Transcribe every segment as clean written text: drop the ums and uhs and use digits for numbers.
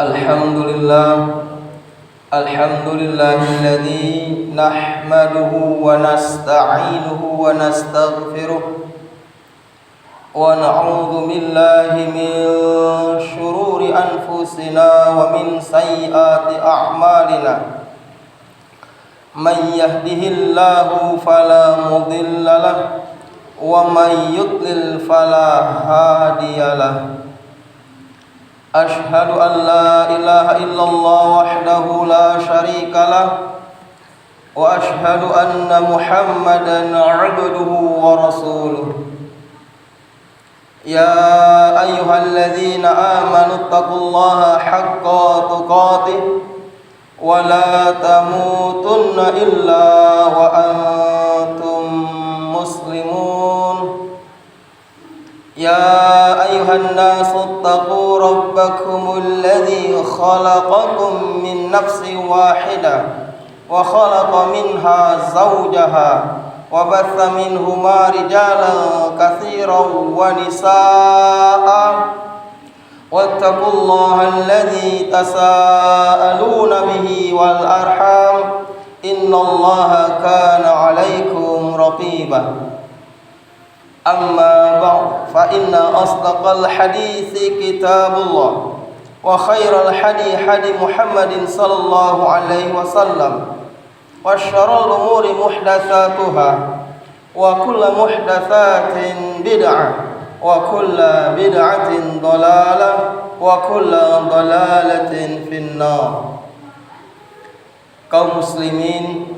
Alhamdulillah, alhamdulillahilladzi nahmaduhu wa nasta'inuhu wa nastaghfiruh wa na'udzu billahi min syururi anfusina wa min sayyiati a'malina. Man yahdihillahu fala mudilla lahu wa man yudlil fala hadiya lahu. Ashhadu an la ilaha illallah wahdahu la syarika lah wa ashhadu anna Muhammadan 'abduhu wa rasuluh. Ya ayyuhalladzina amanu taqullaha haqqa tuqatih wa la tamutunna illa wa antum muslimun. يا أيها الناس اتقوا ربكم الذي خلقكم من نفس واحدة وخلق منها زوجها وبث منهما رجالا كثيرا ونساء واتقوا الله الذي تساءلون به والأرحام إن الله كان عليكم رقيبا. أما بعد فإن أصدق الحديث كتاب الله وخير الحديث حديث محمد صلى الله عليه وسلم وشر الأمور محدثاتها وكل محدثات بدعة وكل بدعة ضلالة وكل ضلالة في النار. Kaum muslimin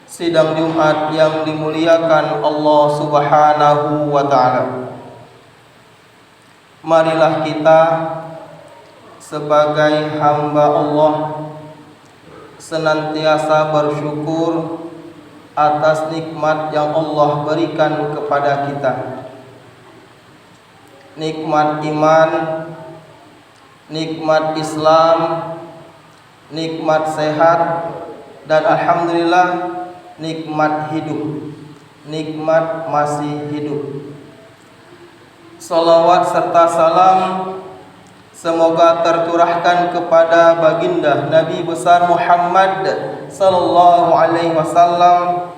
sidang Jumat yang dimuliakan Allah Subhanahu wa ta'ala, marilah kita sebagai hamba Allah senantiasa bersyukur atas nikmat yang Allah berikan kepada kita. Nikmat iman, nikmat Islam, nikmat sehat, dan alhamdulillah nikmat hidup, nikmat masih hidup. Salawat serta salam semoga tercurahkan kepada baginda Nabi besar Muhammad sallallahu alaihi wasallam,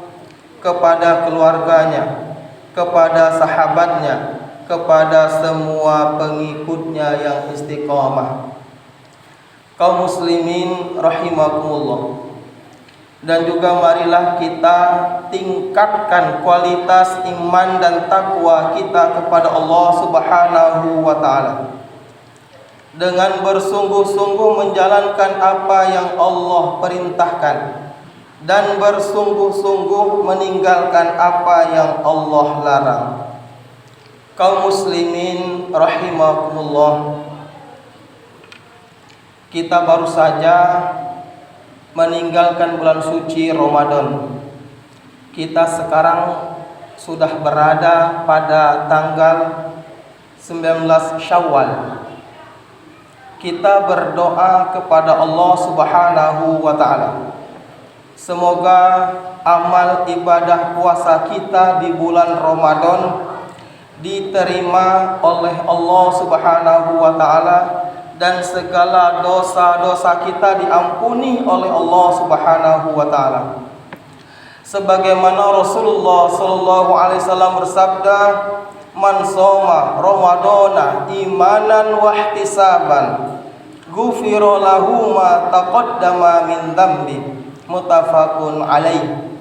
kepada keluarganya, kepada sahabatnya, kepada semua pengikutnya yang istiqamah. Kaum muslimin rahimakumullah. Dan juga marilah kita tingkatkan kualitas iman dan takwa kita kepada Allah Subhanahu wa ta'ala dengan bersungguh-sungguh menjalankan apa yang Allah perintahkan dan bersungguh-sungguh meninggalkan apa yang Allah larang. Kaum muslimin rahimakumullah, kita baru saja meninggalkan bulan suci Ramadan. Kita sekarang sudah berada pada tanggal 19 Syawal. Kita berdoa kepada Allah Subhanahu wa ta'ala, semoga amal ibadah puasa kita di bulan Ramadan diterima oleh Allah Subhanahu wa ta'ala dan segala dosa-dosa kita diampuni oleh Allah Subhanahu wa ta'ala. Sebagaimana Rasulullah sallallahu alaihi wasallam bersabda, "Man shoma Ramadana imanan wa ihtisaban, ghufira lahu ma taqaddama min dzambi." Muttafaqun alaih.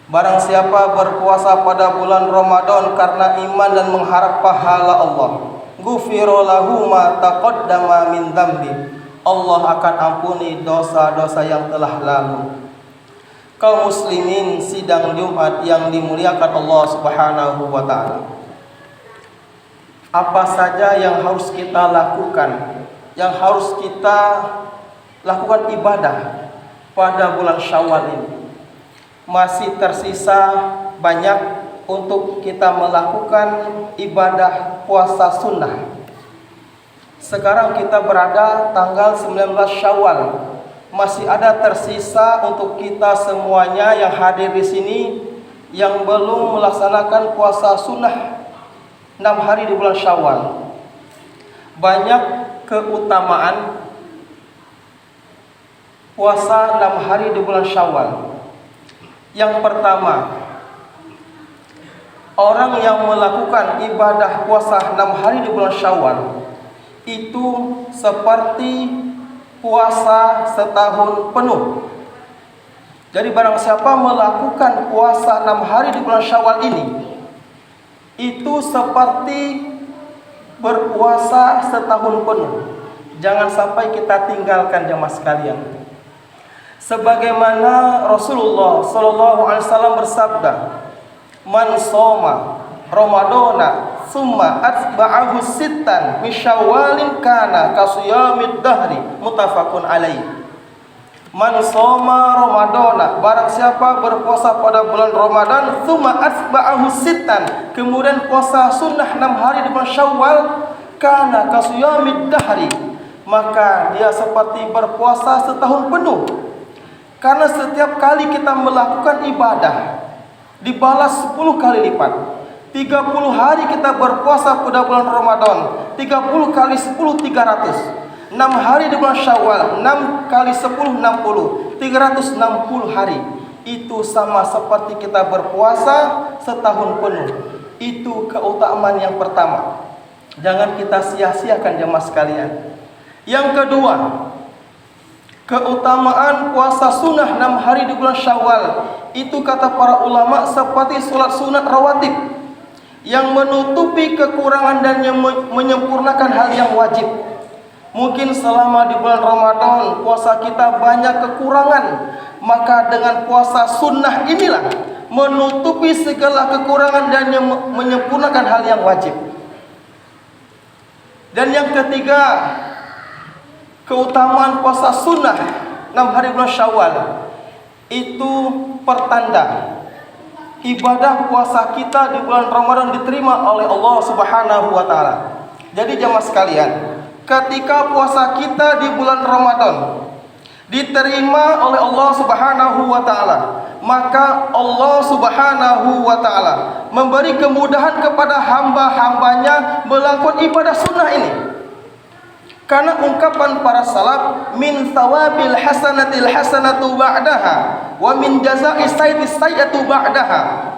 Barang siapa berpuasa pada bulan Ramadan karena iman dan mengharap pahala Allah, ghufira lahu ma taqaddama min dzambi, Allah akan ampuni dosa-dosa yang telah lalu. Kaum muslimin sidang Jumat yang dimuliakan Allah Subhanahu wa ta'ala, apa saja yang harus kita lakukan, yang harus kita lakukan ibadah pada bulan Syawal ini? Masih tersisa banyak untuk kita melakukan ibadah puasa sunnah. Sekarang kita berada tanggal 19 Syawal. Masih ada tersisa untuk kita semuanya yang hadir di sini yang belum melaksanakan puasa sunnah 6 hari di bulan Syawal. Banyak keutamaan puasa 6 hari di bulan Syawal. Yang pertama, orang yang melakukan ibadah puasa 6 hari di bulan Syawal itu seperti puasa setahun penuh. Jadi barang siapa melakukan puasa 6 hari di bulan Syawal ini, itu seperti berpuasa setahun penuh. Jangan sampai kita tinggalkan jemaah sekalian. Sebagaimana Rasulullah sallallahu alaihi wasallam bersabda, "Man shoma Ramadana summa atba'ahu sittan min Syawalin kana kasiyamid dahri." Muttafaqun alaih. Man shoma Ramadana, barang siapa berpuasa pada bulan Ramadan, summa atba'ahu sittan, kemudian puasa sunnah 6 hari di bulan Syawal, kana kasiyamid dahri, maka dia seperti berpuasa setahun penuh. Karena setiap kali kita melakukan ibadah dibalas 10 kali lipat. 30 hari kita berpuasa pada bulan Ramadan, 30 kali 10 300. 6 hari di bulan Syawal, 6 kali 10 60, 360 hari. Itu sama seperti kita berpuasa setahun penuh. Itu keutamaan yang pertama. Jangan kita sia-siakan jemaah sekalian. Yang kedua, keutamaan puasa sunnah 6 hari di bulan Syawal, itu kata para ulama seperti sholat sunat rawatib yang menutupi kekurangan dan yang menyempurnakan hal yang wajib. Mungkin selama di bulan Ramadan puasa kita banyak kekurangan, maka dengan puasa sunnah inilah menutupi segala kekurangan dan yang menyempurnakan hal yang wajib. Dan yang ketiga, keutamaan puasa sunnah 6 hari bulan Syawal itu pertanda ibadah puasa kita di bulan Ramadan diterima oleh Allah Subhanahu wa taala. Jadi jemaah sekalian, ketika puasa kita di bulan Ramadan diterima oleh Allah Subhanahu wa taala, maka Allah Subhanahu wa taala memberi kemudahan kepada hamba-hambanya melakukan ibadah sunnah ini. Karena ungkapan para salaf, min thawabil hasanatil hasanatu ba'daha wa min jazai sayyi'is sayyi'atu ba'daha.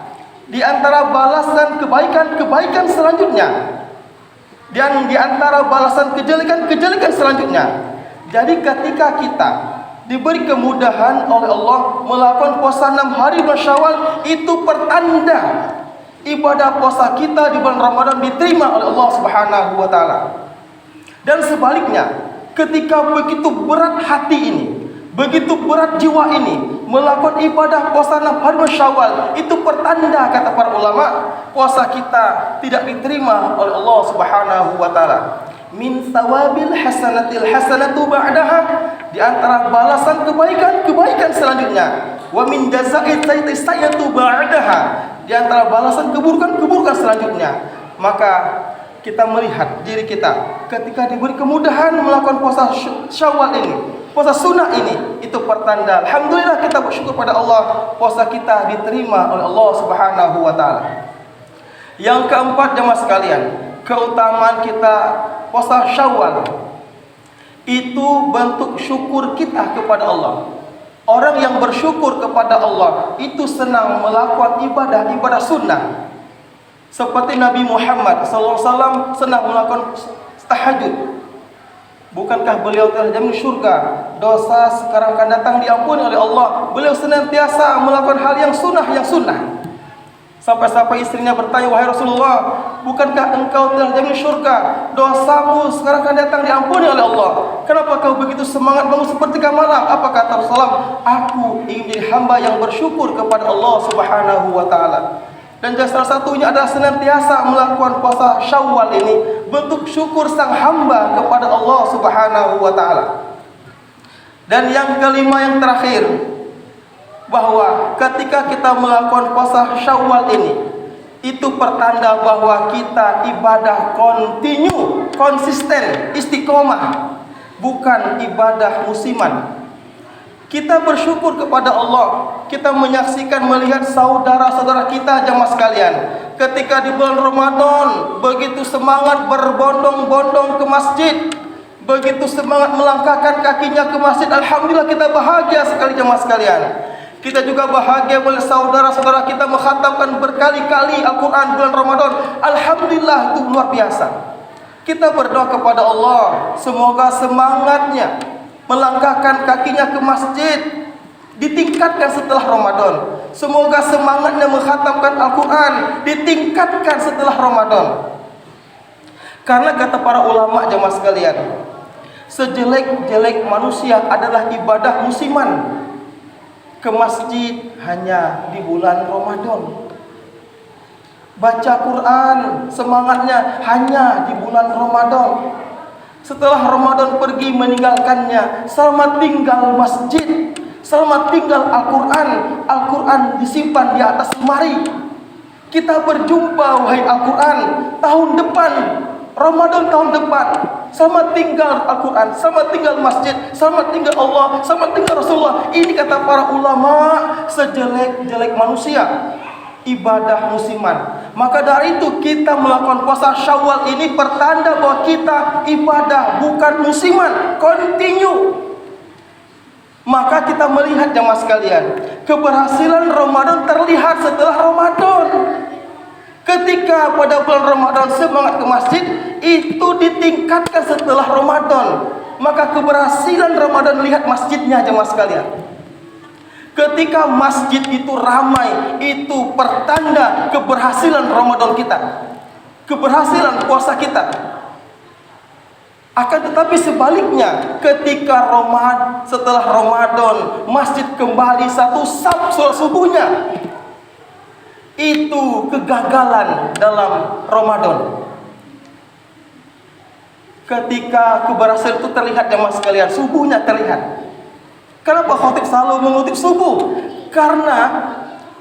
Di antara balasan kebaikan-kebaikan selanjutnya, dan di antara balasan kejelekan-kejelekan selanjutnya. Jadi ketika kita diberi kemudahan oleh Allah melakukan puasa 6 hari bulan Syawal, itu pertanda ibadah puasa kita di bulan Ramadan diterima oleh Allah Subhanahu wa taala. Dan sebaliknya, ketika begitu berat hati ini, begitu berat jiwa ini melakukan ibadah puasa 6 hari bulan Syawal, itu pertanda kata para ulama puasa kita tidak diterima oleh Allah Subhanahu wa taala. Min thawabil hasanatil hasanatu ba'daha, di antara balasan kebaikan-kebaikan selanjutnya. Wa min jazai sayyi'is sayyi'atu ba'daha, di antara balasan keburukan-keburukan selanjutnya. Maka kita melihat diri kita ketika diberi kemudahan melakukan puasa Syawal ini, puasa sunnah ini, itu pertanda alhamdulillah kita bersyukur pada Allah, puasa kita diterima oleh Allah Subhanahu wa taala. Yang keempat jemaah sekalian, keutamaan kita puasa Syawal itu bentuk syukur kita kepada Allah. Orang yang bersyukur kepada Allah itu senang melakukan ibadah sunnah. Seperti Nabi Muhammad SAW senang melakukan tahajud. Bukankah beliau telah jamin surga? Dosa sekarang akan datang diampuni oleh Allah. Beliau senantiasa melakukan hal yang sunnah. Sampai-sampai istrinya bertanya, wahai Rasulullah, bukankah engkau telah jamin surga? Dosamu sekarang akan datang diampuni oleh Allah. Kenapa kau begitu semangat bangun sepertiga malam? Apa kata Rasulullah? Aku ingin menjadi hamba yang bersyukur kepada Allah Subhanahu wa taala. Dan salah satunya adalah senantiasa melakukan puasa Syawal ini bentuk syukur sang hamba kepada Allah Subhanahu wa taala. Dan yang kelima, yang terakhir, bahwa ketika kita melakukan puasa Syawal ini, itu pertanda bahwa kita ibadah konsisten, istiqomah, bukan ibadah musiman. Kita bersyukur kepada Allah. Kita menyaksikan, melihat saudara-saudara kita jemaah sekalian, ketika di bulan Ramadan begitu semangat berbondong-bondong ke masjid, begitu semangat melangkahkan kakinya ke masjid. Alhamdulillah, kita bahagia sekali jemaah sekalian. Kita juga bahagia melihat saudara-saudara kita mengkhatamkan berkali-kali Al-Quran bulan Ramadan. Alhamdulillah, itu luar biasa. Kita berdoa kepada Allah, semoga semangatnya melangkahkan kakinya ke masjid ditingkatkan setelah Ramadan. Semoga semangatnya mengkhatamkan Al-Quran ditingkatkan setelah Ramadan. Karena kata para ulama jemaah sekalian, sejelek-jelek manusia adalah ibadah musiman. Ke masjid hanya di bulan Ramadan. Baca Quran semangatnya hanya di bulan Ramadan. Setelah Ramadan pergi meninggalkannya. Selamat tinggal masjid, selamat tinggal Al-Quran. Al-Quran disimpan di atas lemari. Kita berjumpa wahai Al-Quran tahun depan, Ramadan tahun depan. Selamat tinggal Al-Quran, selamat tinggal masjid, selamat tinggal Allah, selamat tinggal Rasulullah. Ini kata para ulama, sejelek-jelek manusia ibadah musiman. Maka dari itu kita melakukan puasa Syawal ini pertanda bahwa kita ibadah bukan musiman, continue. Maka kita melihat jemaah sekalian, keberhasilan Ramadan terlihat setelah Ramadan. Ketika pada bulan Ramadan semangat ke masjid, itu ditingkatkan setelah Ramadan. Maka keberhasilan Ramadan lihat masjidnya jemaah sekalian. Ketika masjid itu ramai, itu pertanda keberhasilan Ramadan kita, keberhasilan puasa kita. Akan tetapi sebaliknya, ketika setelah Ramadan masjid kembali satu sab sholat subuhnya, itu kegagalan dalam Ramadan. Ketika keberhasilan itu terlihat jemaah sekalian, subuhnya terlihat. Kenapa khatib selalu mengutip subuh? Karena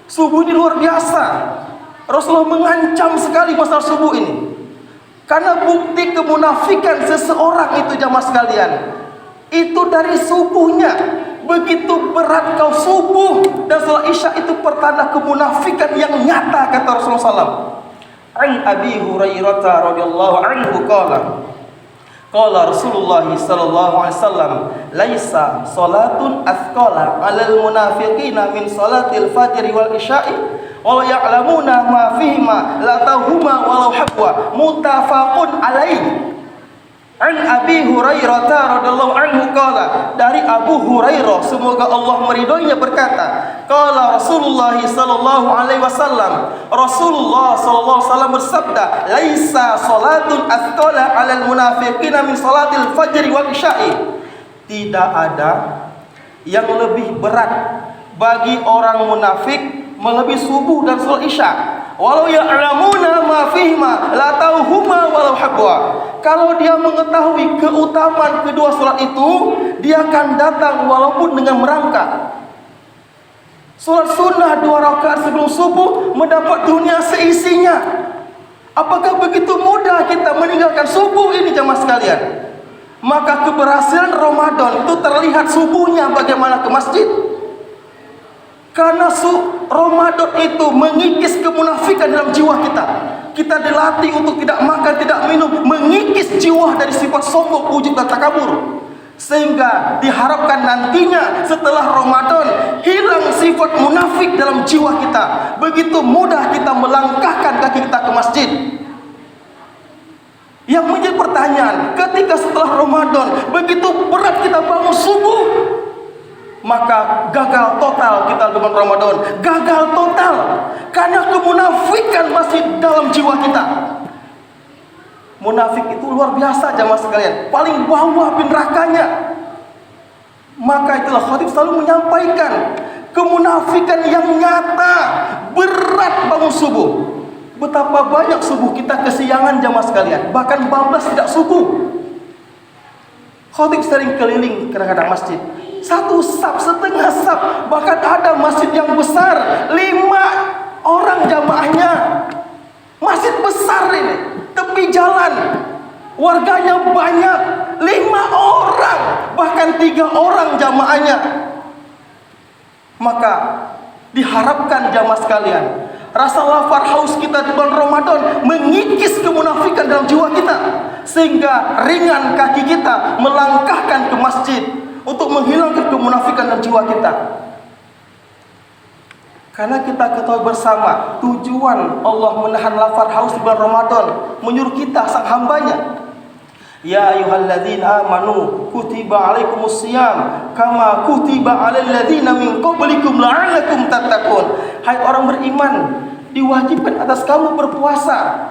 subuh ini luar biasa. Rasulullah mengancam sekali masalah subuh ini. Karena bukti kemunafikan seseorang itu jemaah sekalian, itu dari subuhnya. Begitu berat kau subuh dan salat isya, itu pertanda kemunafikan yang nyata, kata Rasulullah SAW. An Abi Hurairah radhiyallahu anhu qala Rasulullah sallallahu alaihi wasallam, laisa salatun athqala 'alal munafiqina min salatil fajri wal isya'i wa ya'lamuna ma fihima la tahuma walau habwa, muttafaqun alaihi. An Abi Hurairah radhiyallahu anhu qala, dari Abu Hurairah semoga Allah meridhoinya berkata, qala Rasulullah sallallahu alaihi wasallam, Rasulullah sallallahu alaihi wasallam bersabda, laisa salatun athqala 'alal munafiqina min salatil fajri wal isya'i. Tidak ada yang lebih berat bagi orang munafik melebihi subuh dan salat isya. Walau ya'lamuna ma fihima la tauhuma walau habwa. Kalau dia mengetahui keutamaan kedua salat itu, dia akan datang walaupun dengan merangkak. Salat sunnah 2 rakaat sebelum subuh mendapat dunia seisinya. Apakah begitu mudah kita meninggalkan subuh ini jemaah sekalian? Maka keberhasilan Ramadan itu terlihat subuhnya bagaimana ke masjid. Karena Ramadan itu mengikis kemunafikan dalam jiwa kita. Kita dilatih untuk tidak makan, tidak minum, mengikis jiwa dari sifat sombong, ujub dan takabur. Sehingga diharapkan nantinya setelah Ramadan hilang sifat munafik dalam jiwa kita. Begitu mudah kita melangkahkan kaki kita ke masjid. Yang menjadi pertanyaan, ketika setelah Ramadan begitu berat kita bangun subuh, maka gagal total kita dalam Ramadan. Gagal total karena kemunafikan masih dalam jiwa kita. Munafik itu luar biasa jemaah sekalian, paling bawah nerakanya. Maka itulah khatib selalu menyampaikan, kemunafikan yang nyata, berat bangun subuh. Betapa banyak subuh kita kesiangan jemaah sekalian, bahkan bablas tidak subuh. Khatib sering keliling kadang-kadang masjid, 1 saf, setengah saf, bahkan ada masjid yang besar 5 orang jamaahnya. Masjid besar ini, tepi jalan, warganya banyak, 5 orang, bahkan 3 orang jamaahnya. Maka diharapkan jamaah sekalian, Rasa lapar haus kita di bulan Ramadan mengikis kemunafikan dalam jiwa kita, sehingga ringan kaki kita melangkahkan ke masjid untuk menghilangkan kemunafikan dalam jiwa kita. Karena kita ketahui bersama tujuan Allah menahan lapar haus di bulan Ramadan, menyuruh kita sang hambanya, ya ayyuhalladzina amanu kutiba alaikumusiyam kama kutiba alal ladzina min qablikum la'allakum tattaqun. Hai orang beriman, diwajibkan atas kamu berpuasa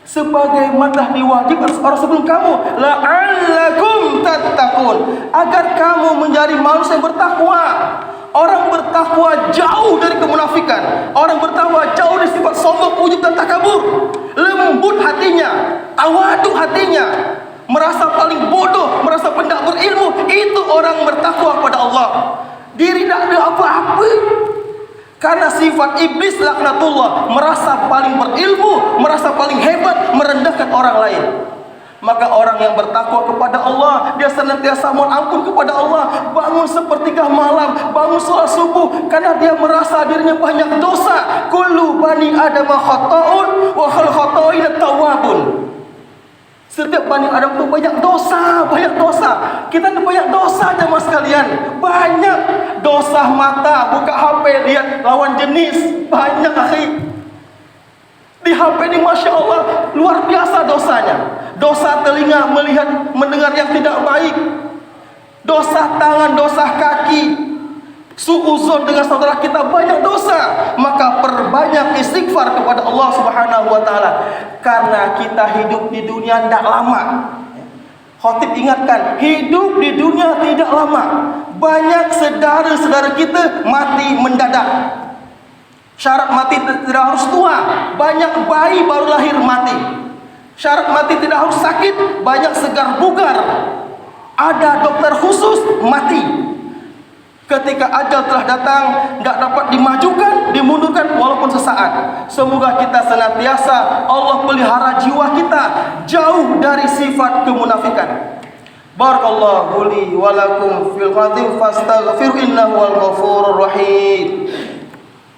sebagaimana diwajibkan atas orang sebelum kamu, la'allakum tattaqun, agar kamu menjadi manusia yang bertakwa. Orang bertakwa jauh dari kemunafikan. Orang bertakwa jauh dari sifat sombong, ujub dan takabur. Lembut hatinya, tawadu hatinya, merasa paling bodoh, merasa tidak berilmu. Itu orang bertakwa kepada Allah. Diri tidak ada apa-apa. Karena sifat iblis laknatullah, merasa paling berilmu, merasa paling hebat, merendahkan orang lain. Maka orang yang bertakwa kepada Allah, dia senantiasa mohon ampun kepada Allah, bangun sepertiga malam, bangun sholat subuh, karena dia merasa dirinya banyak dosa. Kullu bani Adam khata'un wa khal khata'in tawwabun. Setiap bani Adam itu banyak dosa, banyak dosa. Kita itu banyak dosa jemaah sekalian. Banyak dosa mata, buka HP lihat lawan jenis, banyak akhi. Di HP ini Masya Allah luar biasa dosanya. Dosa telinga melihat mendengar yang tidak baik, dosa tangan, dosa kaki, suuzon dengan saudara kita, banyak dosa. Maka perbanyak istighfar kepada Allah Subhanahu wa taala, karena kita hidup di dunia tidak lama. Khotib ingatkan, hidup di dunia tidak lama. Banyak saudara-saudara kita mati mendadak. Syarat mati tidak harus tua. Banyak bayi baru lahir mati. Syarat mati tidak harus sakit. Banyak segar bugar. Ada dokter khusus mati. Ketika ajal telah datang, tidak dapat dimajukan, dimundurkan walaupun sesaat. Semoga kita senantiasa Allah pelihara jiwa kita jauh dari sifat kemunafikan. Barakallahu li wa lakum fil qadim fastaghfir innahu wal ghafurur rahim.